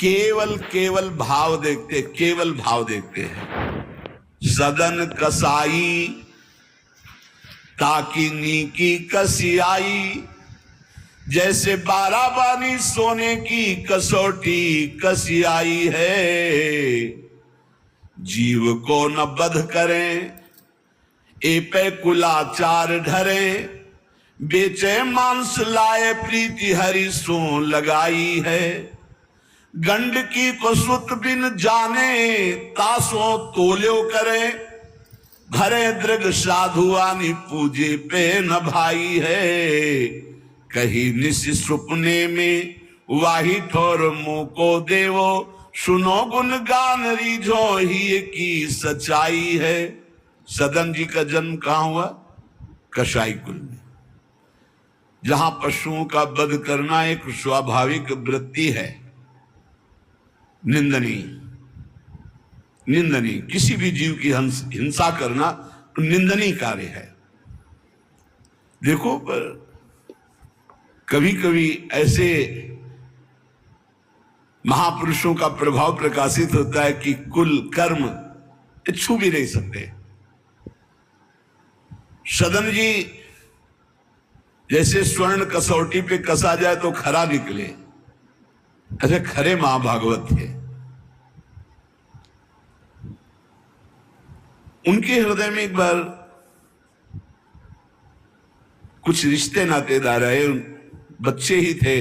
केवल केवल भाव देखते, केवल भाव देखते हैं। सदन कसाई ताकि नीकी कसियाई, जैसे बाराबानी सोने की कसौटी कसियाई है। जीव को न बध करें ए पे कुलाचार ढरे, बेचे मांस लाए प्रीति हरि सो लगाई है। गंडकी को सुत बिन जाने तासो तोल्यो करे, भरे दृग साधुआनी पूजे पे न भाई है। कहीं निस सुपने में वाही ठोर मुंह को देवो, सुनो गुणगान रीझो ही की सच्चाई है। सदन जी का जन्म कहाँ हुआ? कसाई कुल में, जहां पशुओं का वध करना एक स्वाभाविक वृत्ति है। निंदनीय, निंदनीय, किसी भी जीव की हिंसा करना तो निंदनीय कार्य है। देखो, पर कभी कभी ऐसे महापुरुषों का प्रभाव प्रकाशित होता है कि कुल कर्म छू भी नहीं सकते। सदन जी जैसे स्वर्ण कसौटी पे कसा जाए तो खरा निकले, ऐसे खरे महाभागवत थे। उनके हृदय में एक बार कुछ रिश्ते नातेदार आए, बच्चे ही थे,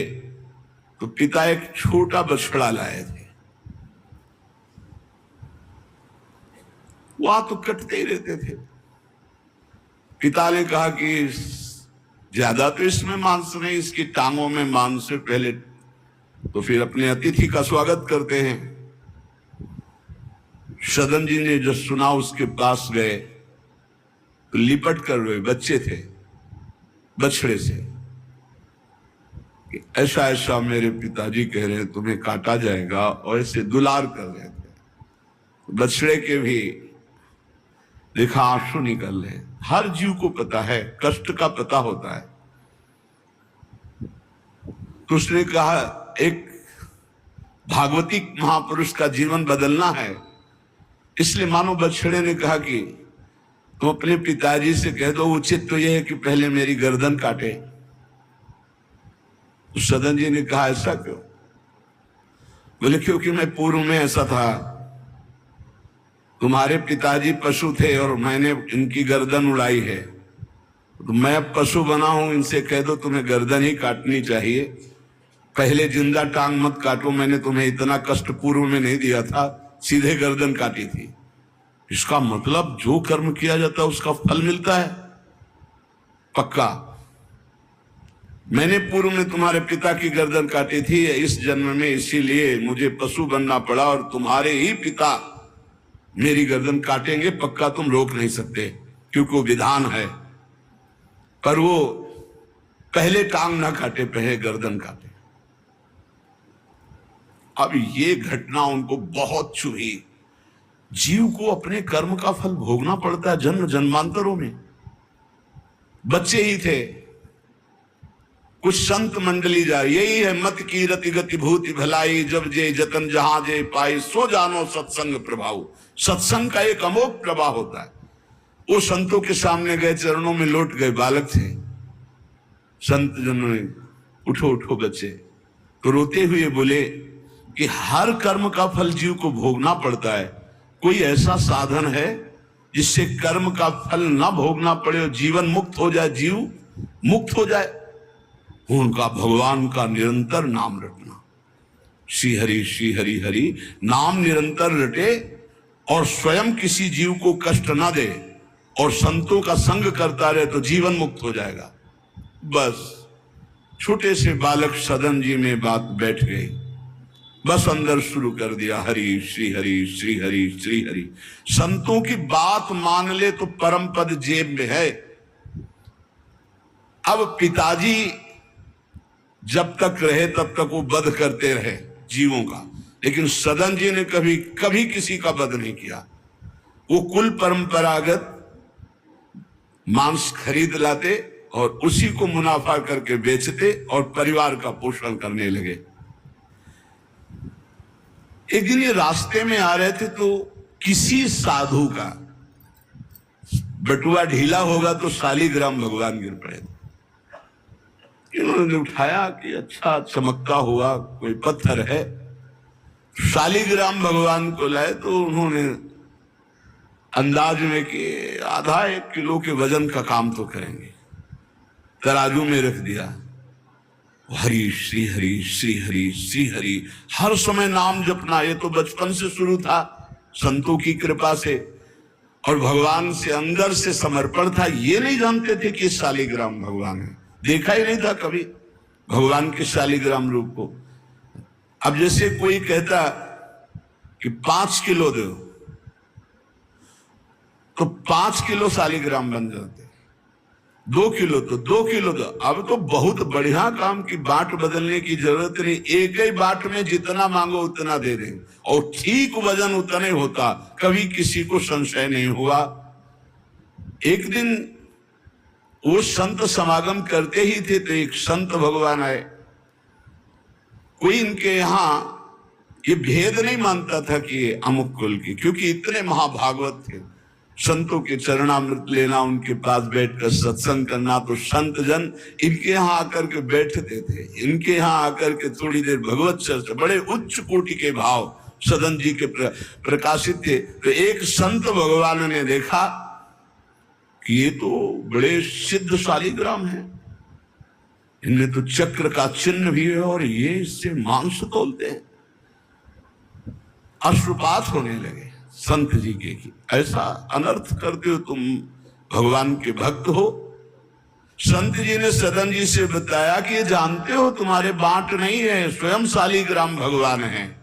तो पिता एक छोटा बछड़ा लाए थे। वहां तो कटते ही रहते थे। पिता ने कहा कि ज्यादा तो इसमें मांस नहीं, इसकी टांगों में मांस से पहले तो फिर अपने अतिथि का स्वागत करते हैं। सदन जी ने जो सुना उसके पास गए तो लिपट कर रोए, बच्चे थे, बछड़े से, कि ऐसा ऐसा मेरे पिताजी कह रहे हैं तुम्हें काटा जाएगा, और ऐसे दुलार कर रहे थे। बछड़े के भी देखा आंसू निकल रहे। हर जीव को पता है, कष्ट का पता होता है। तो उसने कहा एक भागवती महापुरुष का जीवन बदलना है, इसलिए मानो बछड़े ने कहा कि तुम अपने पिताजी से कह दो, उचित तो यह है कि पहले मेरी गर्दन काटे। तो सदन जी ने कहा ऐसा क्यों? बोले क्योंकि मैं पूर्व में ऐसा था, तुम्हारे पिताजी पशु थे और मैंने इनकी गर्दन उड़ाई है, तो मैं अब पशु बना हूं, इनसे कह दो तुम्हें गर्दन ही काटनी चाहिए, पहले जिंदा टांग मत काटो, मैंने तुम्हें इतना कष्ट पूर्व में नहीं दिया था, सीधे गर्दन काटी थी। इसका मतलब जो कर्म किया जाता है उसका फल मिलता है पक्का। मैंने पूर्व में तुम्हारे पिता की गर्दन काटी थी इस जन्म में, इसीलिए मुझे पशु बनना पड़ा, और तुम्हारे ही पिता मेरी गर्दन काटेंगे पक्का, तुम रोक नहीं सकते, क्योंकि वो विधान है। पर वो पहले टांग ना काटे, पहले गर्दन काटे। अब ये घटना उनको बहुत छुई। जीव को अपने कर्म का फल भोगना पड़ता है जन्म जन्मांतरों में। बच्चे ही थे, कुछ संत मंडली जा, यही है मत की रति गति भूति भलाई, जब जे जतन जहां जे पाई, सो जानो सत्संग प्रभाव। सत्संग का एक अमोघ प्रभाव होता है। वो संतों के सामने गए, चरणों में लौट गए, बालक थे। संत जनों ने उठो उठो बच्चे, तो रोते हुए बोले कि हर कर्म का फल जीव को भोगना पड़ता है, कोई ऐसा साधन है जिससे कर्म का फल ना भोगना पड़े और जीवन मुक्त हो जाए, जीव मुक्त हो जाए? उनका भगवान का निरंतर नाम रटना, श्री हरि हरि नाम निरंतर रटे, और स्वयं किसी जीव को कष्ट ना दे, और संतों का संग करता रहे, तो जीवन मुक्त हो जाएगा। बस छोटे से बालक सदन जी में बात बैठ गई, बस अंदर शुरू कर दिया, हरि श्री हरि श्री हरि श्री हरि। संतों की बात मान ले तो परम पद जेब में है। अब पिताजी जब तक रहे तब तक वो वध करते रहे जीवों का, लेकिन सदन जी ने कभी कभी किसी का वध नहीं किया। वो कुल परंपरागत मांस खरीद लाते और उसी को मुनाफा करके बेचते और परिवार का पोषण करने लगे। एक दिन ये रास्ते में आ रहे थे तो किसी साधु का बटुआ ढीला होगा तो शालिग्राम भगवान गिर पड़े। इन्होंने उठाया कि अच्छा चमकता हुआ कोई पत्थर है, शालिग्राम भगवान को लाए तो उन्होंने अंदाज में कि आधा 1 किलो के वजन का काम तो करेंगे, तराजू में रख दिया। हरि श्री हरि श्री हरि श्री हरि, हर समय नाम जपना, ये तो बचपन से शुरू था संतों की कृपा से और भगवान से अंदर से समर्पण था। ये नहीं जानते थे कि शालिग्राम भगवान है, देखा ही नहीं था कभी भगवान के शालिग्राम रूप को। अब जैसे कोई कहता कि 5 किलो दो तो 5 किलो शालिग्राम बन जाते, 2 किलो तो 2 किलो दो। अब तो बहुत बढ़िया काम की बाट बदलने की जरूरत नहीं, एक ही बाट में जितना मांगो उतना दे दें और ठीक वजन उतना ही होता, कभी किसी को संशय नहीं हुआ। एक दिन वो संत समागम करते ही थे तो एक संत भगवान आए। कोई इनके यहां ये भेद नहीं मानता था कि ये अमुक कुल की, क्योंकि इतने महाभागवत थे। संतों के चरणामृत लेना, उनके पास बैठकर सत्संग करना, तो संत जन इनके यहाँ आकर के बैठते थे, इनके यहाँ आकर के थोड़ी देर भगवत चर्चा, बड़े उच्च कोटि के भाव सदन जी के प्रकाशित थे। तो एक संत भगवान ने देखा कि ये तो बड़े सिद्ध शालिग्राम है, इनमें तो चक्र का चिन्ह भी है और ये इससे मांस तोलते हैं। अश्रुपात होने लगे संत जी के कि ऐसा अनर्थ करते हो तुम, भगवान के भक्त हो। संत जी ने सदन जी से बताया कि ये जानते हो तुम्हारे बाट नहीं है, स्वयं शालिग्राम भगवान है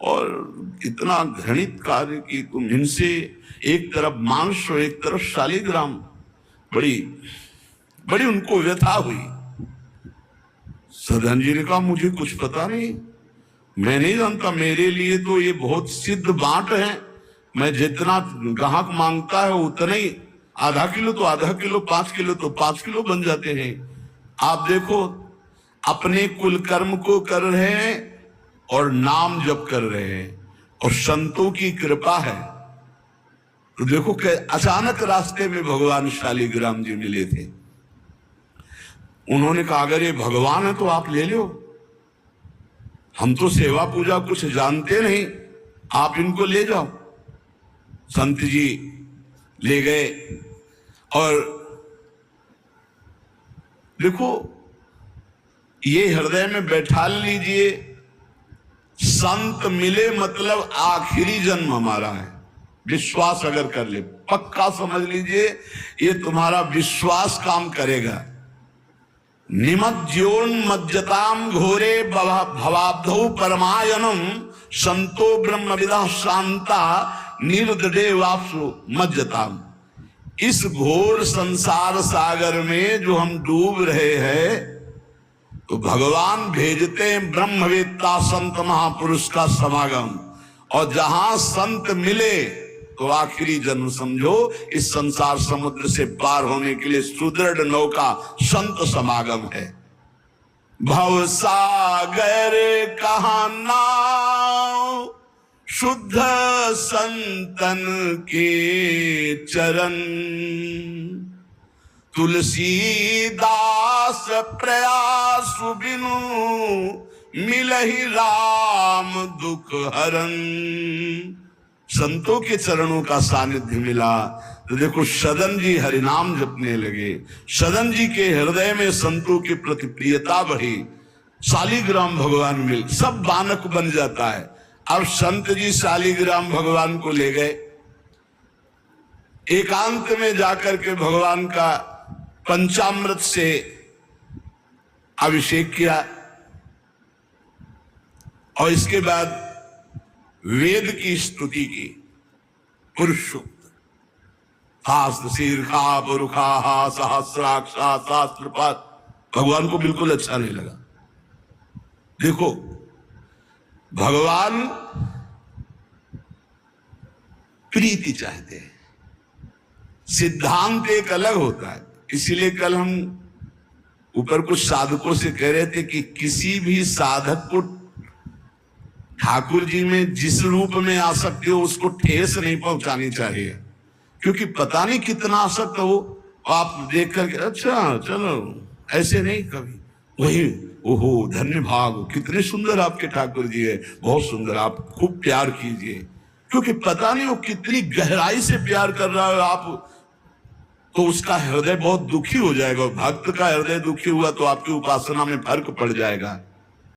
और इतना घृणित कार्य कि तुम इनसे एक तरफ मांस और एक तरफ शालिग्राम, बड़ी बड़ी उनको व्यथा हुई। सदन जी ने कहा मुझे कुछ पता नहीं, मैं नहीं जानता, मेरे लिए तो ये बहुत सिद्ध बाट है, मैं जितना ग्राहक मांगता है उतना ही, आधा किलो तो आधा किलो, 5 किलो तो 5 किलो बन जाते हैं। आप देखो अपने कुल कर्म को कर रहे हैं और नाम जप कर रहे हैं और संतों की कृपा है। तो देखो अचानक रास्ते में भगवान शालिग्राम जी मिले थे। उन्होंने कहा अगर ये भगवान है तो आप ले लो, हम तो सेवा पूजा कुछ जानते नहीं, आप इनको ले जाओ। संत जी ले गए और देखो ये हृदय में बैठा लीजिए, संत मिले मतलब आखिरी जन्म हमारा है। विश्वास अगर कर ले, पक्का समझ लीजिए ये तुम्हारा विश्वास काम करेगा। निमज्जोन्मज्जताम घोरे भवाब्धौ परमायनम संतो ब्रह्मविदा शांता निर्दडे वापसु मज्जताम। इस घोर संसार सागर में जो हम डूब रहे हैं तो भगवान भेजते हैं ब्रह्मवेत्ता संत महापुरुष का समागम, और जहां संत मिले तो आखिरी जन्म समझो इस संसार समुद्र से पार होने के लिए सुदृढ़ नौका संत समागम है। भव सागर कहा नाव शुद्ध संतन के चरण, तुलसीदास प्रयास बिनु मिलहि राम दुख हरन। संतों के चरणों का सानिध्य मिला तो देखो सदन जी हरिनाम जपने लगे, सदन जी के हृदय में संतों की प्रति प्रियता बढ़ी, शालिग्राम भगवान मिल, सब बानक बन जाता है। अब संत जी शालिग्राम भगवान को ले गए, एकांत में जाकर के भगवान का पंचामृत से अभिषेक किया और इसके बाद वेद की स्तुति की, पुरुष सूक्त, हास्त शीर्षा पुरुखा सहस्राक्षा शास्त्रपात। भगवान को बिल्कुल अच्छा नहीं लगा। देखो भगवान प्रीति चाहते हैं, सिद्धांत एक अलग होता है। इसीलिए कल हम ऊपर कुछ साधकों से कह रहे थे कि किसी भी साधक को ठाकुर जी में जिस रूप में आसक्ति हो उसको ठेस नहीं पहुंचानी चाहिए, क्योंकि पता नहीं कितना आसक्त हो आप देख करके अच्छा चलो, ऐसे नहीं कभी वही ओहो धन्य भाग, कितने सुंदर आपके ठाकुर जी है, बहुत सुंदर, आप खूब प्यार कीजिए, क्योंकि पता नहीं वो कितनी गहराई से प्यार कर रहा है आप, तो उसका हृदय बहुत दुखी हो जाएगा। भक्त का हृदय दुखी हुआ तो आपकी उपासना में फर्क पड़ जाएगा।